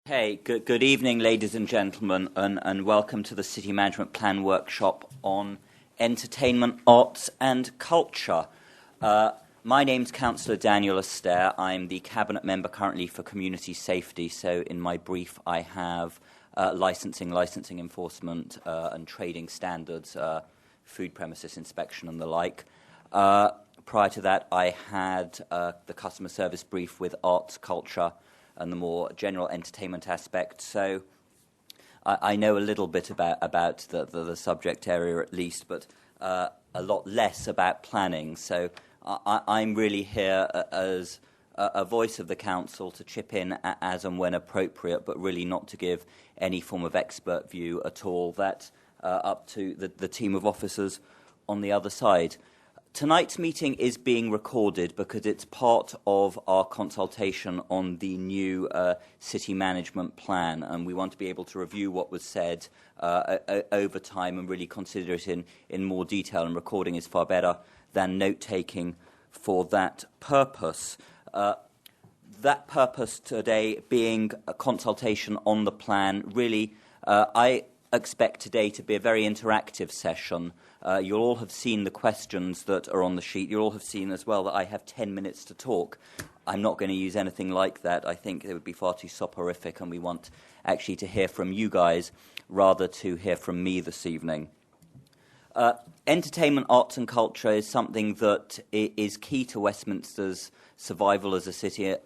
Hey, good evening, ladies and gentlemen, and welcome to the City Management Plan Workshop on Entertainment, Arts and Culture. My name's Councillor Daniel Astaire. I'm the Cabinet Member currently for Community Safety, so in my brief I have licensing enforcement and trading standards, food premises inspection and the like. Prior to that I had the customer service brief with arts, culture and the more general entertainment aspect. So I know a little bit about the subject area at least, but a lot less about planning. So I'm really here as a voice of the council to chip in as and when appropriate, but really not to give any form of expert view at all. That's up to the team of officers on the other side. Tonight's meeting is being recorded because it's part of our consultation on the new city management plan, and we want to be able to review what was said over time and really consider it in more detail, and recording is far better than note-taking for that purpose. That purpose today being a consultation on the plan, really I expect today to be a very interactive session. You'll all have seen the questions that are on the sheet. You'll all have seen as well that I have 10 minutes to talk. I'm not going to use anything like that. I think it would be far too soporific, and we want actually to hear from you guys rather to hear from me this evening. Entertainment, arts and culture is something that is key to Westminster's survival as a city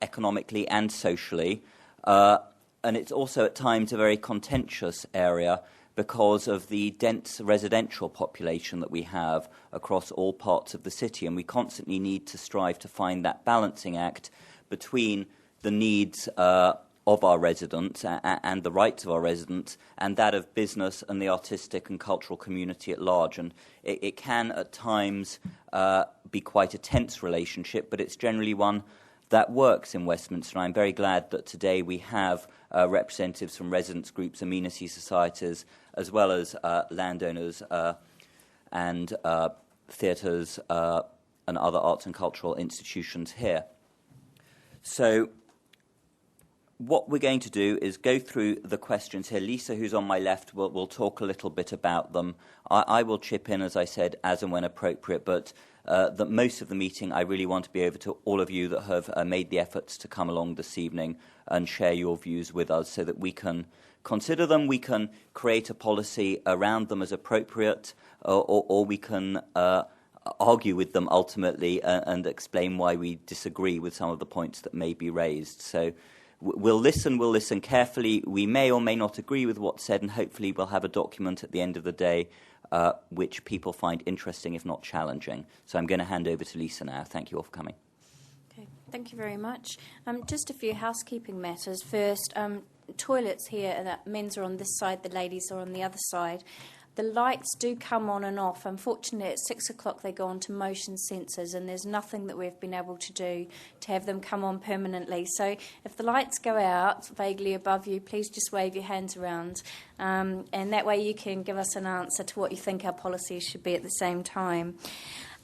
economically and socially. And it's also at times a very contentious area because of the dense residential population that we have across all parts of the city, and we constantly need to strive to find that balancing act between the needs of our residents and the rights of our residents and that of business and the artistic and cultural community at large. And it can at times be quite a tense relationship, but it's generally one that works in Westminster. I'm very glad that today we have representatives from residents groups, amenity societies, as well as landowners and theatres and other arts and cultural institutions here. So what we're going to do is go through the questions here. Lisa, who's on my left, will talk a little bit about them. I will chip in, as I said, as and when appropriate, but that most of the meeting I really want to be over to all of you that have made the efforts to come along this evening and share your views with us so that we can consider them, we can create a policy around them as appropriate, or we can argue with them ultimately and explain why we disagree with some of the points that may be raised. So we'll listen carefully. We may or may not agree with what's said, and hopefully we'll have a document at the end of the day which people find interesting, if not challenging. So I'm going to hand over to Lisa now. Thank you all for coming. Okay, thank you very much. Just a few housekeeping matters. First, toilets here, and the men's are on this side, the ladies are on the other side. The lights do come on and off. Unfortunately, at 6 o'clock they go on to motion sensors, and there's nothing that we've been able to do to have them come on permanently. So if the lights go out vaguely above you, please just wave your hands around. And that way you can give us an answer to what you think our policy should be at the same time.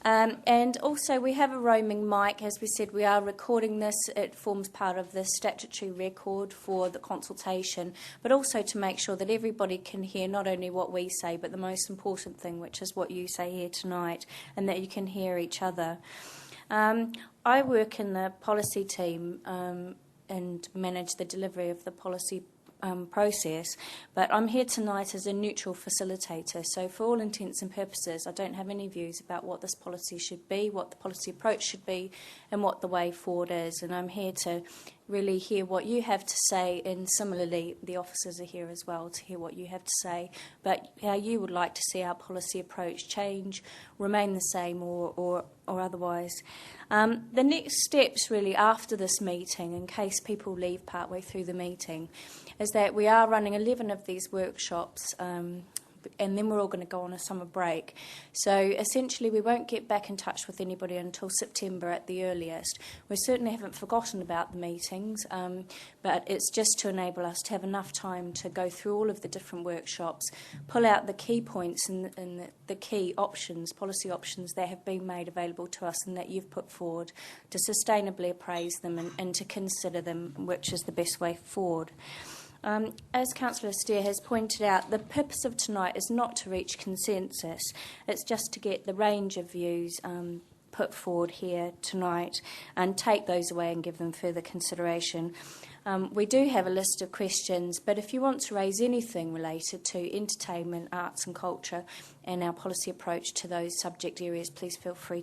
And also we have a roaming mic. As we said, we are recording this. It forms part of the statutory record for the consultation, but also to make sure that everybody can hear not only what we say, but the most important thing, which is what you say here tonight, and that you can hear each other. I work in the policy team and manage the delivery of the policy process, but I'm here tonight as a neutral facilitator. So for all intents and purposes, I don't have any views about what this policy should be, what the policy approach should be, and what the way forward is. And I'm here to really hear what you have to say, and similarly the officers are here as well to hear what you have to say, but how you would like to see our policy approach change, remain the same, or otherwise. The next steps really after this meeting, in case people leave partway through the meeting, is that we are running 11 of these workshops and then we're all going to go on a summer break. So essentially we won't get back in touch with anybody until September at the earliest. We certainly haven't forgotten about the meetings, but it's just to enable us to have enough time to go through all of the different workshops, pull out the key points and the key options, policy options that have been made available to us and that you've put forward, to sustainably appraise them and to consider them, which is the best way forward. As Councillor Steer has pointed out, the purpose of tonight is not to reach consensus. It's just to get the range of views put forward here tonight and take those away and give them further consideration. We do have a list of questions, but if you want to raise anything related to entertainment, arts and culture and our policy approach to those subject areas, please feel free